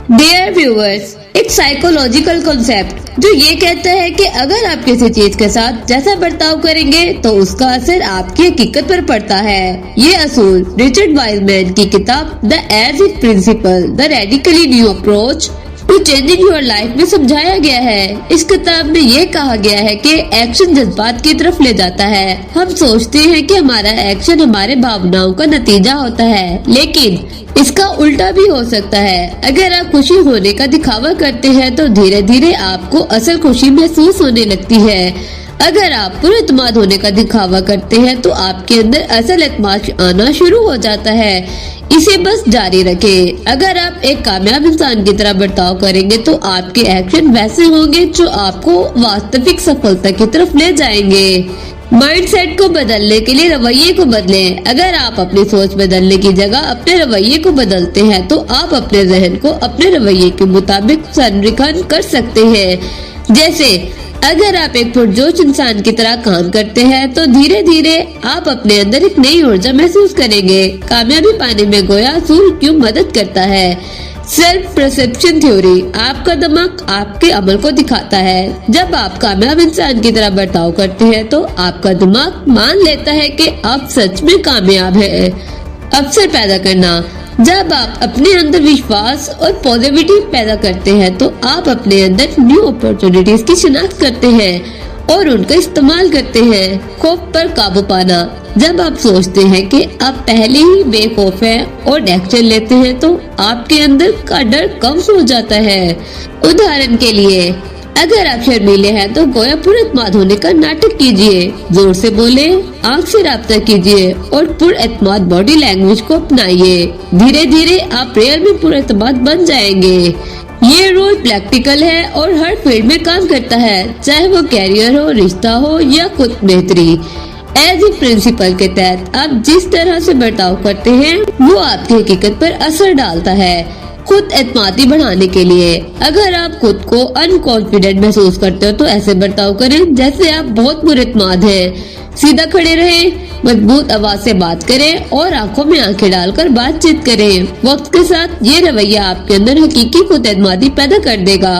Dear viewers, एक psychological concept जो ये कहता है कि अगर आप किसी चीज के साथ जैसा बर्ताव करेंगे तो उसका असर आपकी हकीकत पर पड़ता है। ये असूल रिचर्ड वाइजमैन की किताब the as if principle the radically new approach to changing your life में समझाया गया है। इस किताब में ये कहा गया है कि एक्शन जज्बात की तरफ ले जाता है। हम सोचते हैं कि हमारा एक्शन हमारे भावनाओं का नतीजा होता है, लेकिन इसका उल्टा भी हो सकता है। अगर आप खुशी होने का दिखावा करते हैं तो धीरे धीरे आपको असल खुशी महसूस होने लगती है। अगर आप पुरएतमाद होने का दिखावा करते हैं तो आपके अंदर असल एतमाद आना शुरू हो जाता है। इसे बस जारी रखें। अगर आप एक कामयाब इंसान की तरह बर्ताव करेंगे तो आपके एक्शन वैसे होंगे जो आपको वास्तविक सफलता की तरफ ले जाएंगे। माइंडसेट को बदलने के लिए रवैये को बदलें। अगर आप अपनी सोच बदलने की जगह अपने रवैये को बदलते हैं तो आप अपने जहन को अपने रवैये के मुताबिक संरेखन कर सकते हैं। जैसे अगर आप एक पुरजोश इंसान की तरह काम करते हैं तो धीरे धीरे आप अपने अंदर एक नई ऊर्जा महसूस करेंगे। कामयाबी पाने में गोया असूल क्यों मदद करता है। सेल्फ परसेप्शन थ्योरी आपका दिमाग आपके अमल को दिखाता है। जब आप कामयाब इंसान की तरह बर्ताव करते हैं तो आपका दिमाग मान लेता है कि आप सच में कामयाब हैं। अवसर पैदा करना जब आप अपने अंदर विश्वास और पॉजिटिविटी पैदा करते हैं तो आप अपने अंदर न्यू अपॉर्चुनिटीज की शिनाख्त करते हैं और उनका इस्तेमाल करते हैं। खौफ पर काबू पाना जब आप सोचते हैं कि आप पहले ही बेखौफ हैं और एक्शन लेते हैं तो आपके अंदर का डर कम हो जाता है। उदाहरण के लिए अगर आप शर्मीले हैं तो गोया पुरएतमाद होने का नाटक कीजिए, जोर से बोले, आंख से राब्ता कीजिए और पुरएतमाद बॉडी लैंग्वेज को अपनाइए। धीरे धीरे आप रियल में पुरएतमाद बन जाएंगे। ये रोल प्रैक्टिकल है और हर फील्ड में काम करता है, चाहे वो कैरियर हो, रिश्ता हो या खुद बेहतरी। एज ए प्रिंसिपल के तहत आप जिस तरह से बर्ताव करते हैं वो आपकी हकीकत पर असर डालता है। खुद एतमादी बढ़ाने के लिए अगर आप खुद को अनकॉन्फिडेंट महसूस करते हो तो ऐसे बर्ताव करें जैसे आप बहुत पुरएतमाद हैं। सीधा खड़े रहें, मजबूत आवाज से बात करें और आंखों में आंखें डालकर बातचीत करें। वक्त के साथ ये रवैया आपके अंदर हकीकी खुद एतमादी पैदा कर देगा।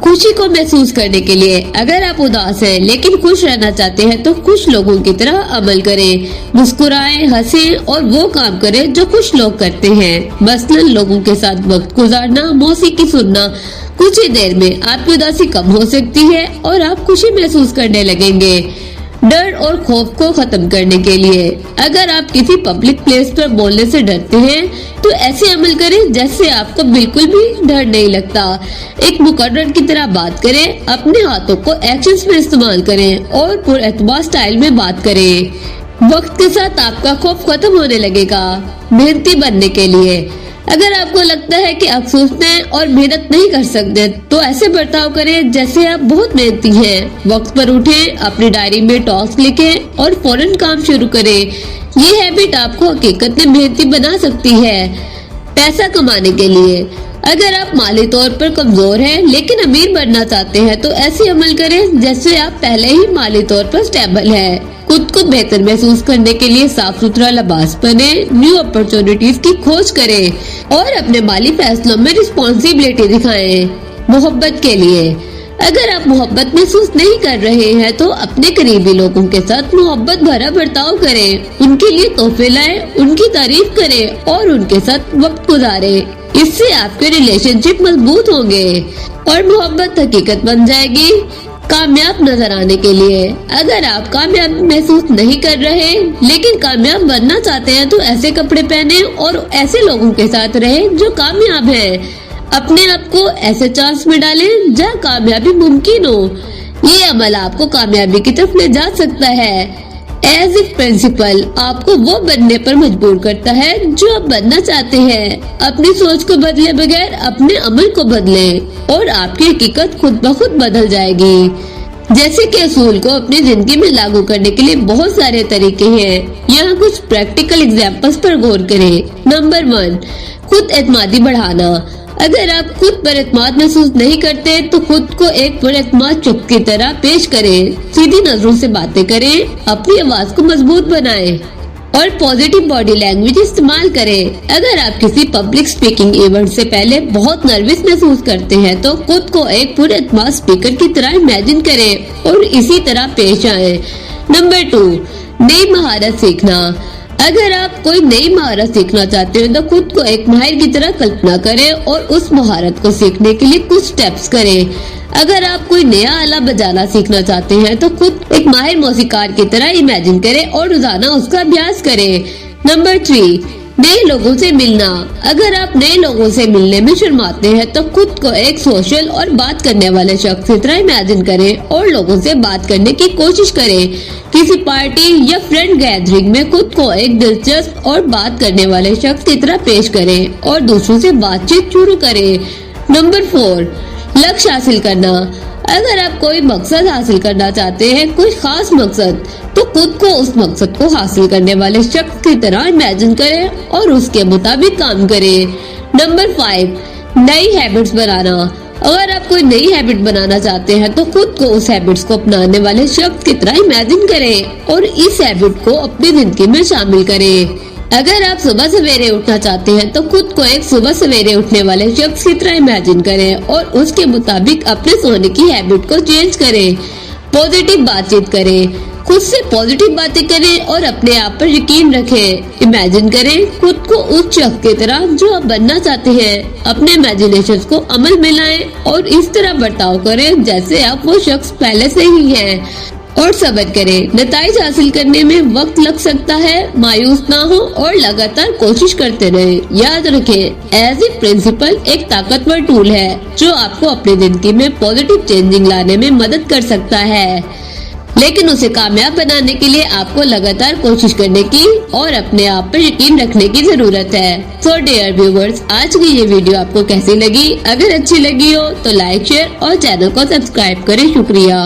खुशी को महसूस करने के लिए अगर आप उदास हैं लेकिन खुश रहना चाहते हैं तो खुश लोगों की तरह अमल करें। मुस्कुराएं, हंसें और वो काम करें जो खुश लोग करते हैं। मसलन लोगों के साथ वक्त गुजारना, मौसीकी सुनना। कुछ ही देर में आपकी उदासी कम हो सकती है और आप खुशी महसूस करने लगेंगे। डर और खौफ को खत्म करने के लिए अगर आप किसी पब्लिक प्लेस पर बोलने से डरते हैं तो ऐसे अमल करें जैसे आपको बिल्कुल भी डर नहीं लगता। एक मुकर्रर की तरह बात करें, अपने हाथों को एक्शंस में इस्तेमाल करें और पुरएतमाद स्टाइल में बात करें। वक्त के साथ आपका खौफ खत्म होने लगेगा। मेहनती बनने के लिए अगर आपको लगता है कि आप सोचने और मेहनत नहीं कर सकते तो ऐसे बर्ताव करें जैसे आप बहुत मेहनती हैं। वक्त पर उठें, अपनी डायरी में टॉस्क लिखें और फौरन काम शुरू करें। ये हैबिट आपको हकीकत में मेहनती बना सकती है। पैसा कमाने के लिए अगर आप माली तौर पर कमजोर हैं लेकिन अमीर बनना चाहते हैं तो ऐसे अमल करें जैसे आप पहले ही माली तौर पर स्टेबल हैं। खुद को बेहतर महसूस करने के लिए साफ सुथरा लिबास पहने, न्यू अपॉर्चुनिटीज की खोज करें और अपने माली फैसलों में रिस्पॉन्सिबिलिटी दिखाएं। मोहब्बत के लिए अगर आप मोहब्बत महसूस नहीं कर रहे हैं तो अपने करीबी लोगों के साथ मोहब्बत भरा बर्ताव करें। उनके लिए तोहफे लाएं, उनकी तारीफ करें और उनके साथ वक्त गुजारें। इससे आपके रिलेशनशिप मजबूत होंगे और मोहब्बत हकीकत बन जाएगी। कामयाब नजर आने के लिए अगर आप कामयाब महसूस नहीं कर रहे लेकिन कामयाब बनना चाहते हैं तो ऐसे कपड़े पहने और ऐसे लोगों के साथ रहें जो कामयाब हैं। अपने आप को ऐसे चांस में डालें जहाँ कामयाबी मुमकिन हो। ये अमल आपको कामयाबी की तरफ ले जा सकता है। एज ए प्रिंसिपल आपको वो बनने पर मजबूर करता है जो आप बनना चाहते हैं। अपनी सोच को बदले बगैर अपने अमल को बदलें और आपकी हकीकत खुद ब खुद बदल जाएगी। जैसे कि असूल को अपनी जिंदगी में लागू करने के लिए बहुत सारे तरीके हैं। यहाँ कुछ प्रैक्टिकल एग्जांपल्स पर गौर करें। नंबर 1, खुद एतमादी बढ़ाना। अगर आप खुद पर एतमाद महसूस नहीं करते तो खुद को एक पुरएतमाद शख्स की तरह पेश करें। सीधी नजरों से बातें करें, अपनी आवाज को मजबूत बनाएं और पॉजिटिव बॉडी लैंग्वेज इस्तेमाल करें। अगर आप किसी पब्लिक स्पीकिंग इवेंट से पहले बहुत नर्वस महसूस करते हैं तो खुद को एक पुरअतमाद स्पीकर की तरह इमेजिन करें और इसी तरह पेश आए। नंबर 2, नई महारत सीखना। अगर आप कोई नई महारत सीखना चाहते हैं तो खुद को एक माहिर की तरह कल्पना करें और उस महारत को सीखने के लिए कुछ स्टेप्स करें। अगर आप कोई नया आला बजाना सीखना चाहते हैं तो खुद एक माहिर मौसीकार की तरह इमेजिन करें और रोजाना उसका अभ्यास करें। नंबर 3, नए लोगों से मिलना। अगर आप नए लोगों से मिलने में शर्माते हैं तो खुद को एक सोशल और बात करने वाले शख्स की तरह इमेजिन करें और लोगों से बात करने की कोशिश करें। किसी पार्टी या फ्रेंड गैदरिंग में खुद को एक दिलचस्प और बात करने वाले शख्स की तरह पेश करें और दूसरों से बातचीत शुरू करें। नंबर 4, लक्ष्य हासिल करना। अगर आप कोई मकसद हासिल करना चाहते हैं, कोई खास मकसद, तो खुद को उस मकसद को हासिल करने वाले शख्स की तरह इमेजिन करें और उसके मुताबिक काम करें। नंबर 5, नई हैबिट्स बनाना। अगर आप कोई नई हैबिट बनाना चाहते हैं तो खुद को उस हैबिट्स को अपनाने वाले शख्स की तरह इमेजिन करें और इस हैबिट को अपनी जिंदगी में शामिल करें। अगर आप सुबह सवेरे उठना चाहते हैं तो खुद को एक सुबह सवेरे उठने वाले शख्स की तरह इमेजिन करें और उसके मुताबिक अपने सोने की हैबिट को चेंज करें। पॉजिटिव बातचीत करें। खुद से पॉजिटिव बातें करें और अपने आप पर यकीन रखें। इमेजिन करें खुद को उस शख्स की तरह जो आप बनना चाहते हैं। अपने इमेजिनेशन को अमल में लाएं और इस तरह बर्ताव करें जैसे आप वो शख्स पहले से ही हैं। और सब्र करें। नताइज हासिल करने में वक्त लग सकता है, मायूस ना हो और लगातार कोशिश करते रहें। याद रखें, एज ए प्रिंसिपल एक ताकतवर टूल है जो आपको अपनी जिंदगी में पॉजिटिव चेंजिंग लाने में मदद कर सकता है, लेकिन उसे कामयाब बनाने के लिए आपको लगातार कोशिश करने की और अपने आप पर यकीन रखने की जरूरत है। सो डियर व्यूवर्स, आज की ये वीडियो आपको कैसी लगी? अगर अच्छी लगी हो तो लाइक, शेयर और चैनल को सब्सक्राइब करें। शुक्रिया।